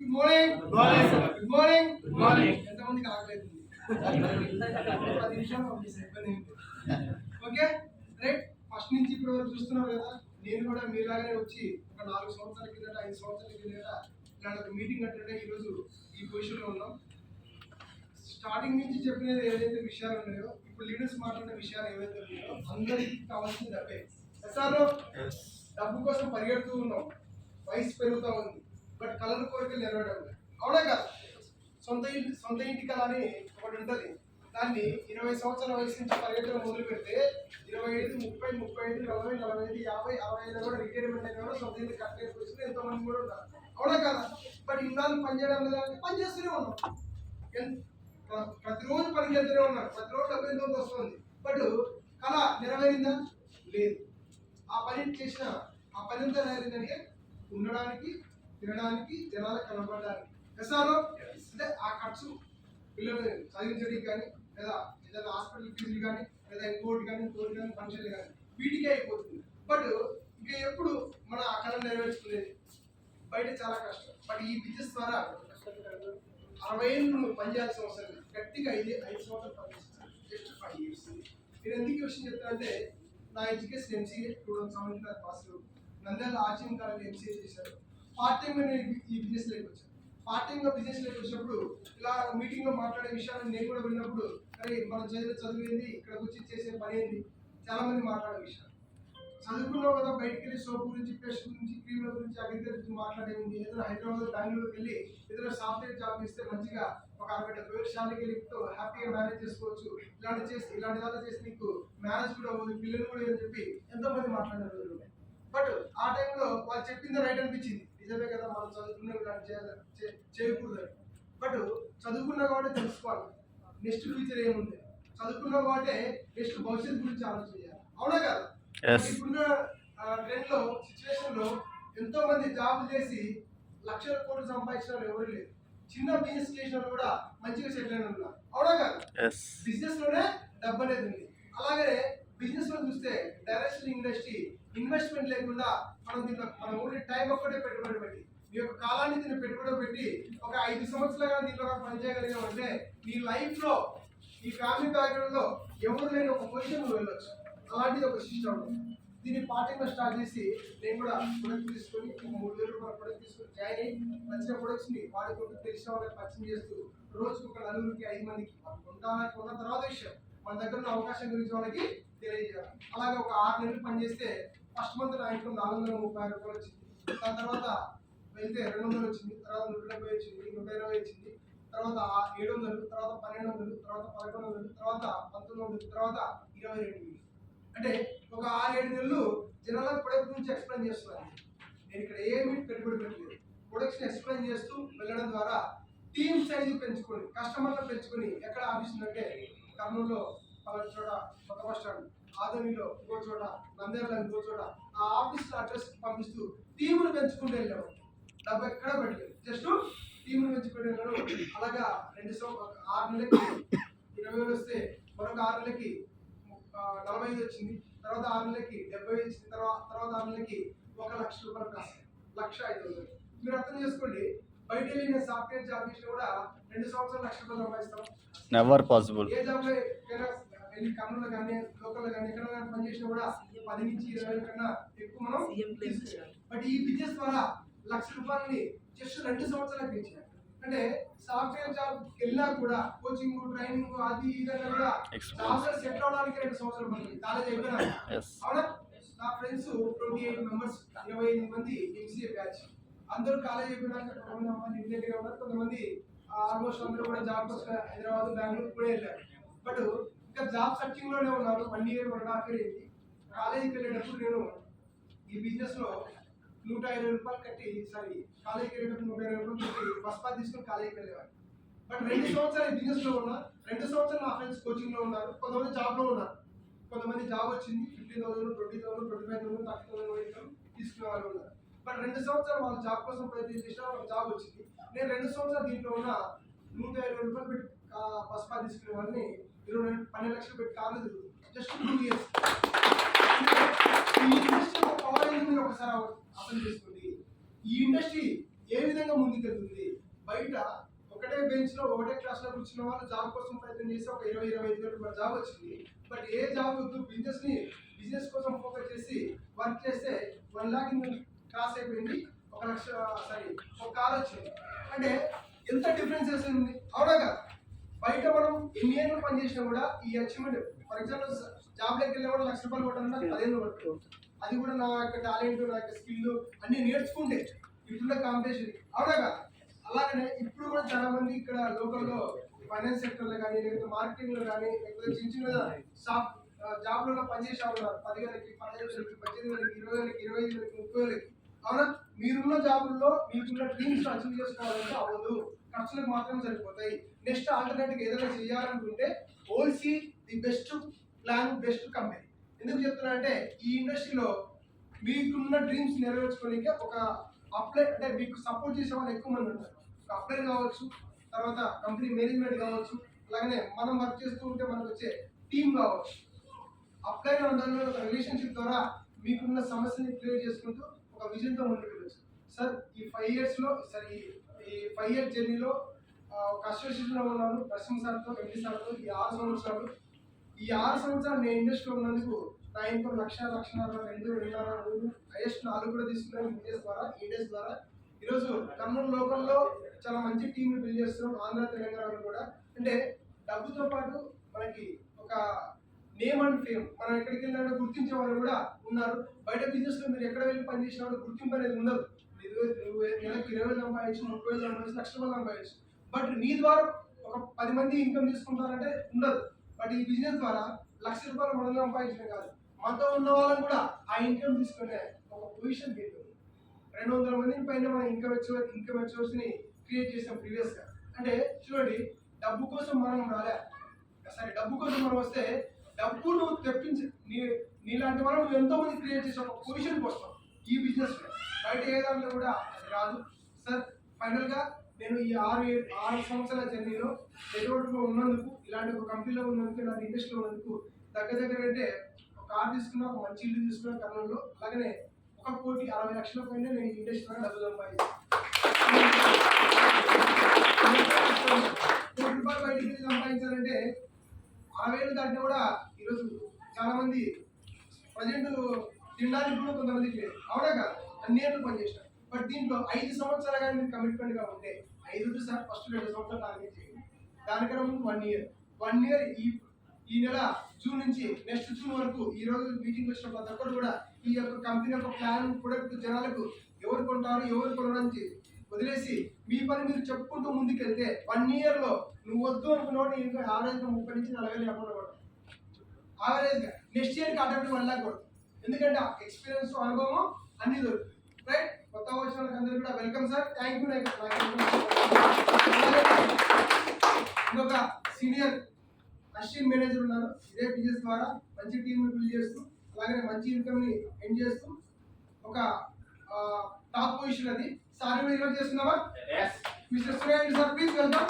Good morning. Good morning. Good morning. ఎంతమందికి ఆకలేదు? 10 నిమిషాలు పంపిస్తాను. Okay right. ఫస్ట్ నుంచి ఇప్పుడు చూస్తున్నారు కదా, నేను కూడా మీలాగానే వచ్చి ఒక 4 సంవత్సరాల కిందట 5 సంవత్సరాల కిందట ఇలాంటి ఒక మీటింగ్ అంటే ఈరోజు ఈ పొజిషన్లో ఉన్నాం. స్టార్టింగ్ నుంచి చెప్పినది ఏదైతే విషయాలు ఉన్నాయో, ఇప్పుడు లీడర్స్ మాట్లాడిన విషయాలు ఏవైతే ఉన్నాయో అందరికీ కావాల్సింది డబ్బే. డబ్బు కోసం పరిగెడుతూ ఉన్నాం, వయసు పెరుగుతూ ఉంది, బట్ కలర్ కోరికలు నెరవేరడం లేదు. అవునా కదా? సొంత ఇంటి కళ అని ఒకటి ఉంటుంది. దాన్ని 20 సంవత్సరాల వయసు నుంచి పరిగెత్తడం మొదలు పెడితే 25, 30, 35, 40, 45, 50, 65 కూడా రిటైర్మెంట్ అయిన కూడా సొంత ఇంటి కట్టలేని పరిస్థితులు ఎంతో మంది కూడా ఉన్నారు. అవునా కదా? బట్ ఇన్నాళ్ళు పని చేయడం లేదా? పని చేస్తూనే ఉన్నాం, ప్రతిరోజు పని చేస్తూనే ఉన్నారు, ప్రతిరోజు డబ్బు ఎంతో వస్తుంది. బట్ కళ నెరవేరిందా? లేదు. ఆ పని చేసిన ఆ పని అంతా నెరవేరిందంటే ఉండడానికి, తినడానికి, జనాలకు కనపడడానికి. అంటే ఆ ఖర్చు పిల్లల్ని చదివించడానికి కానీ, లేదా ఏదైనా హాస్పిటల్ ఫీజులు కానీ, లేదా ఇంకోటి కానీ ఫంక్షన్లు కానీ వీటికే అయిపోతుంది. బట్ ఇంకా ఎప్పుడు మన ఆ కళ నెరవేర్చుకునేది? బయట చాలా కష్టం. బట్ ఈ బిజినెస్ ద్వారా 60 ఏళ్ళు నువ్వు పనిచేయాల్సిన అవసరం లేదు. గట్టిగా 5 సంవత్సరాలు పనిచేస్తాను, జస్ట్ 5 years. నేను ఎందుకు ఈ విషయం చెప్తానంటే, నా ఎడ్యుకేషన్ ఎంసీఏ 2017 పాస్. నంద్యాల ఆర్చిం కాలేజ్ ఎంసీఏ చేశారు. పార్ట్ టైం ఈ బిజినెస్ లోకి వచ్చాను. పార్ట్ టైం గా బిజినెస్ లోకి వచ్చినప్పుడు ఇలా మీటింగ్ లో మాట్లాడే విషయాలు నేను కూడా విన్నప్పుడు, అరే మనం చదువు ఏంది, ఇక్కడికి వచ్చి చేసే పని ఏంది, చాలా మంది మాట్లాడే విషయాలు. చదువుకున్నావు కదా, బయటకు వెళ్ళి సోప్ గురించి, పేస్ట్ గురించి, క్రీమ్ల గురించి, అగ్రికల్చర్ గురించి మాట్లాడేది. ఏదైనా హైదరాబాద్, బెంగళూరుకి వెళ్ళి ఏదైనా సాఫ్ట్వేర్ జాబ్ ఇస్తే మంచిగా ఒక 60-70 శాలరీకి వెళ్ళి హ్యాపీగా మేనేజ్ చేసుకోవచ్చు. ఇలాంటి దాకా చేసి నీకు మ్యారేజ్ కూడా అవ్వదు, పిల్లలు కూడా అని చెప్పి ఎంతో మంది మాట్లాడిన రోజులు ఉన్నాయి. బట్ ఆ టైంలో వాళ్ళు చెప్పింది రైట్ అనిపించింది, నిజమే కదా, మనం చదువుకున్న చేయకూడదు. బట్ చదువుకున్నా కాబట్టి తెలుసుకోవాలి నెక్స్ట్ ఫ్యూచర్ ఏముంది, చదువుకున్నా కాబట్టి నెక్స్ట్ భవిష్యత్తు గురించి ఆలోచన చేయాలి. అవునా కదా? ఇప్పుడున్న ట్రెండ్ లో, సిచ్యువేషన్ లో ఎంతో మంది జాబ్ చేసి లక్షల కోట్లు సంపాదించిన వాళ్ళు ఎవరు లేదు. చిన్న బిజినెస్ చేసిన కూడా మంచిగా సెటిల్ అయిన ఉన్నారు. అవునా కదా? బిజినెస్ లోనే డబ్బు అనేది ఉంది. అలాగే బిజినెస్ లో చూస్తే డైరెక్షన్ ఇండస్ట్రీ ఇన్వెస్ట్మెంట్ లేకుండా మనం ఓన్లీ టైం ఒక్కటే పెట్టుబడి పెట్టి, మీ యొక్క కాలాన్ని దీన్ని పెట్టుబడి పెట్టి ఒక 5 సంవత్సరాలుగా దీంట్లో పనిచేయగలిగాం అంటే నీ లైఫ్ లో, ఈ ఫ్యామిలీ బ్యాక్గ్రౌండ్ లో ఎవరు లేని ఒక పొజిషన్ నువ్వు వెళ్ళొచ్చు. అలాంటిది ఒక సిస్టమ్ ఉంది. దీన్ని పార్ట్ టైం స్టార్ట్ చేసి నేను కూడా ప్రొడక్ట్ తీసుకొని 3,000 రూపాయల ప్రొడక్ట్ తీసుకొని జాయిన్ అయ్యి నచ్చిన ప్రొడక్ట్స్ ని వాడుకుంటూ తెలిసిన వాళ్ళకి పరిచయం చేస్తూ రోజుకు ఒక 4-5 మందికి కొన్న తర్వాత విషయం మన దగ్గర ఉన్న అవకాశం గురించి వాళ్ళకి తెలియజేయాలి. అలాగే ఒక 6 నెలలు పనిచేస్తే ఫస్ట్ మంత్ నా ఇంట్లో 430 రూపాయలు వచ్చింది. దాని తర్వాత వెళ్తే 200 వచ్చింది, తర్వాత 170 వచ్చింది, 120 వచ్చింది, తర్వాత 700, తర్వాత 1200, తర్వాత 1100, తర్వాత 1900, తర్వాత 22,000. అంటే ఒక 6-7 నెలలు జనాలకు ప్రొడక్ట్ గురించి ఎక్స్ప్లెయిన్ చేస్తున్నాను. నేను ఇక్కడ ఏమి పెట్టుబడి పెట్టలేదు, ప్రొడక్ట్స్ ఎక్స్ప్లెయిన్ చేస్తూ వెళ్ళడం ద్వారా టీమ్ సైజు పెంచుకొని, కస్టమర్లు పెంచుకొని, ఎక్కడ ఆఫీస్ ఉందంటే కర్నూలులో పలానా చోట కొత్త బస్ స్టాండ్, ఆదోనిలో ఇంకో చోట, నంద్యాలలో ఇంకో చోట, ఆ ఆఫీస్ అడ్రస్ పంపిస్తూ టీములు పెంచుకుంటూ వెళ్ళాము. డబ్బు ఎక్కడ పెట్టలేదు, జస్ట్ టీములు పెంచుకుంటూ వెళ్ళాను. అలాగా 6 నెలలకి 20,000 వస్తే మరొక 6 నెలలకి 45 వచ్చింది, తర్వాత 6 నెలలకి 70 వచ్చింది, తర్వాత 6 నెలలకి 1,00,000 రూపాయలు కాస్తాయి, 1,05,000. మీరు అర్థం చేసుకోండి, బయట వెళ్ళిన సాఫ్ట్వేర్ జాబ్ చేసినా కూడా 2 సంవత్సరాలు 1,00,000 రూపాయలు సంపాదిస్తాం. Never possible. ఏ జాబ్ లో వెళ్ళి కర్నూలు కానీ, లోకల్ కానీ, ఎక్కడ పని చేసినా కూడా 10 నుంచి 20 కన్నా ఎక్కువ మనం. బట్ ఈ బిజినెస్ ద్వారా 1,00,000 రూపాయలని జస్ట్ 2 సంవత్సరాలకు పెంచారు. అంటే సాఫ్ట్వేర్ జాబ్ వెళ్ళినా కూడా కోచింగ్, ట్రైనింగ్, అది ఇదన్నా కూడా జాబ్ సెటిల్ అవడానికి 2 సంవత్సరాలు పడుతుంది. కాలేజ్ అయిపోయినా. అవునా? నా ఫ్రెండ్స్ 28 మెంబర్స్, 25 మంది ఎంసీఏ బ్యాచ్. అందరూ కాలేజ్ అయిపోయినాక కొంతమంది ఇండియా ఉన్నారు, కొంతమంది ఆల్మోస్ట్ అందరూ కూడా జాబ్ కోసం హైదరాబాద్, బెంగళూరు కూడా వెళ్ళారు. బట్ ఇంకా జాబ్ సర్చింగ్ లోనే ఉన్నారు. 1 year 1.5 year అయింది. కాలేజీకి వెళ్ళేటప్పుడు నేను ఈ బిజినెస్ లో 120 రూపాయలు కట్టి, కాలేజీకి వెళ్ళేటప్పుడు 120 రూపాయలు కట్టి బస్ పాస్ తీసుకొని కాలేజీకి వెళ్ళేవారు. బట్ 2 సంవత్సరాలు ఈ బిజినెస్ లో ఉన్నా, 2 సంవత్సరాలు నా ఫ్రెండ్స్ కోచింగ్ లో ఉన్నారు, కొంతమంది జాబ్ లో ఉన్నారు. కొంతమంది జాబ్ వచ్చింది 15,000, 20,000, 25,000, 30,000 తీసుకునే వాళ్ళు ఉన్నారు. బట్ 2 సంవత్సరాలు వాళ్ళ జాబ్ కోసం ప్రయత్నం చేసినా వాళ్ళకి జాబ్ వచ్చింది. నేను 2 సంవత్సరాలు దీంట్లో ఉన్న 120 రూపాయలు పెట్టి బస్ పాస్ తీసుకునే వాళ్ళని 12 లక్షలు పెట్టి కార్లు తిరుగుతుంది. Just 2 years. ఈ ఇండస్ట్రీ పవర్ అయింది మీరు ఒకసారి అర్థం చేసుకోండి. ఈ ఇండస్ట్రీ ఏ విధంగా ముందుకెళ్తుంది, బయట ఒకటే బెంచ్ లో ఒకటే క్లాస్ లో కూర్చున్న వాళ్ళు జాబ్ కోసం ప్రయత్నం చేసి ఒక 20-25 వేలు జాబ్ వచ్చింది. బట్ ఏ జాబ్ వద్దు, బిజినెస్ కోసం ఫోకస్ చేసి వర్క్ చేస్తే 1 lakh క్రాస్ అయిపోయింది, 1 లక్ష ఒక కార్ వచ్చింది. అంటే ఎంత డిఫరెన్సెస్ ఉంది, అవునా కదా? బయట మనం ఎన్ని ఏళ్ళు పనిచేసినా కూడా ఈ అచీవ్మెంట్, ఫర్ ఎగ్జాంపుల్ జాబ్లోకి వెళ్ళే కూడా 1 లక్ష రూపాయలు కొట్టాలన్నా 10 ఏళ్ళు పడుతుంది. అది కూడా నా యొక్క టాలెంట్, నా యొక్క స్కిల్ అన్ని నేర్చుకుంటే ఇప్పుడున్న కాంపిటీషన్, అవునా కదా? అలాగనే ఇప్పుడు కూడా చాలా మంది ఇక్కడ లోకల్లో ఫైనాన్స్ సెక్టర్ లో కానీ, లేకపోతే మార్కెటింగ్ లో కానీ, లేకపోతే చిన్న షాప్ జాబ్లలో పనిచేసే ఉన్నారు. 10,000కి, 15,000కి, 18,000కి, 20,000కి, 25,000కి, 30,000కి. అవునా? మీరున్న జాబుల్లో మీకున్న డ్రీమ్స్ అచీవ్ చేసుకోవాలంటే అవ్వదు, ఖర్చులకు మాత్రమే సరిపోతాయి. నెక్స్ట్ ఆల్టర్నేటివ్ ఏదైనా చేయాలనుకుంటే ఓల్సీ the best plan, best company. ఎందుకు చెప్తున్నా అంటే ఈ ఇండస్ట్రీలో మీకున్న డ్రీమ్స్ నెరవేర్చుకోనికి ఒక అప్లై, అంటే మీకు సపోర్ట్ చేసే వాళ్ళు ఎక్కువ మంది ఉంటారు. అప్లై కావచ్చు, తర్వాత కంపెనీ మేనేజ్మెంట్ కావచ్చు, అలాగనే మనం వర్క్ చేస్తూ ఉంటే మనకు వచ్చే టీమ్ కావచ్చు. అప్లై దానిలో ఒక రిలేషన్షిప్ ద్వారా మీకున్న సమస్యని క్లియర్ చేసుకుంటూ ఒక విజన్తో ముందుకు వెళ్ళచ్చు. సార్ ఈ 5 yearsలో, సార్ ఈ 5 year జర్నీలో ఒక అసోసియేషన్లో ఉన్నాను నరసింహ సార్తో, ఎండి సార్తో. ఈ 6 సంవత్సరాలు నేను ఇండస్ట్రీలో ఉన్నందుకు నా ఇన్కమ్ 1,00,000, 1,50,000, 2, 2.5, హైయెస్ట్ 4 కూడా తీసుకున్నాను ఈ డేస్ ద్వారా. ఈరోజు కర్నూలు లోకల్లో చాలా మంచి టీంని బిల్డ్ చేస్తున్నాం, ఆంధ్ర తెలంగాణలో కూడా. అంటే డబ్బుతో పాటు మనకి ఒక నేమ్ అండ్ ఫేమ్, మనం ఎక్కడికి వెళ్ళినా గుర్తించే వాళ్ళు కూడా ఉన్నారు. బయట బిజినెస్ లో మీరు ఎక్కడ వెళ్ళి పనిచేసిన వాళ్ళు గుర్తింపు అనేది ఉండదు. నువ్వు నెలకు 20,000 సంపాదించు, 30,000 సంపాదించు, 1,00,000 రూపాయలు సంపాదించు, బట్ నీ ద్వారా ఒక 10 మంది ఇన్కమ్ తీసుకుంటారంటే ఉండదు. బట్ ఈ బిజినెస్ ద్వారా 1,00,000 రూపాయలు మనం సంపాదించడం కాదు, మనతో ఉన్న వాళ్ళని కూడా ఆ ఇన్కమ్ తీసుకునే ఒక పొజిషన్ ఉంటుంది. 200 మందిని పైన మన ఇన్కమ్ సోర్స్ ని క్రియేట్ చేసాం ప్రీవియస్ గా. అంటే చూడండి, డబ్బు కోసం మనం రాలే, సరే డబ్బు కోసం మనం వస్తే డబ్బు నువ్వు తెప్పించి నీలాంటి వాళ్ళు నువ్వు ఎంతో మంది క్రియేట్ చేసే ఒక పొజిషన్కి వస్తావు ఈ బిజినెస్ లో. బయట ఏ దాంట్లో కూడా అది రాదు. సార్ ఫైనల్ గా నేను ఈ 6 సంవత్సరాల జర్నీలో నెట్వర్క్లో ఉన్నందుకు, ఇలాంటి ఒక కంపెనీలో ఉన్నందుకు, ఇలాంటి ఇండస్ట్రీలో ఉన్నందుకు దగ్గర అంటే ఒక కార్ తీసుకున్నా, ఒక మంచి ఇల్లు తీసుకున్నా కర్నూలులో. అలాగనే 1,60,00,000 పైన నేను ఇండస్ట్రీలో డబ్బు సంపాదించాను. 1,00,00,000 రూపాయలు బయటికి సంపాదించాలంటే 60,000 దాటినా కూడా ఈరోజు చాలా మంది ప్రజెంట్ తినడానికి కూడా కొంతమందికి లేదు, అవునా కదా? అన్ని ఏళ్ళు పనిచేసిన. బట్ దీంట్లో 5 సంవత్సరాలు కానీ మీరు కమిట్మెంట్ గా ఉంటే 5 సార్ ఫస్ట్ 2 సంవత్సరాలు టార్గెట్ చేయండి. దానికన్నా ముందు 1 year ఈ నెల జూన్ నుంచి నెక్స్ట్ జూన్ వరకు ఈ రోజు మీటింగ్ వచ్చిన ప్రతి ఒక్కరు కూడా ఈ యొక్క కంపెనీ యొక్క ప్లాన్, ప్రొడక్ట్ జనాలకు ఎవరు కొంటారు, ఎవరు కొనడానికి వదిలేసి మీ పని మీరు చెప్పుకుంటూ ముందుకెళ్తే 1 year లో నువ్వు వద్దు అనుకున్నావు ఇంకా యావరేజ్ 30 నుంచి 40,000 అమౌంట్ పడతావు. యావరేజ్ గా నెక్స్ట్ ఇయర్ కి ఆటోమేటిక్ 1 lakh పడుతుంది. ఎందుకంటే ఎక్స్పీరియన్స్, అనుభవం అన్ని దొరుకుతుంది. రైట్? కొత్త వచ్చిన వాళ్ళకి అందరికీ కూడా వెల్కమ్ సార్, థ్యాంక్ యూ. ఇంకొక సీనియర్ అసిస్టెంట్ మేనేజర్ ఉన్నారు, ఇదే బిజినెస్ ద్వారా మంచి టీమ్ బిల్డ్ చేస్తూ, అలాగే మంచి ఇన్కమ్ ని ఎండ్ చేస్తూ ఒక టాప్ పొజిషన్ అది. సార్ మీరు ఈరోజు చేస్తున్నావా? Mister Suresh sir, please welcome.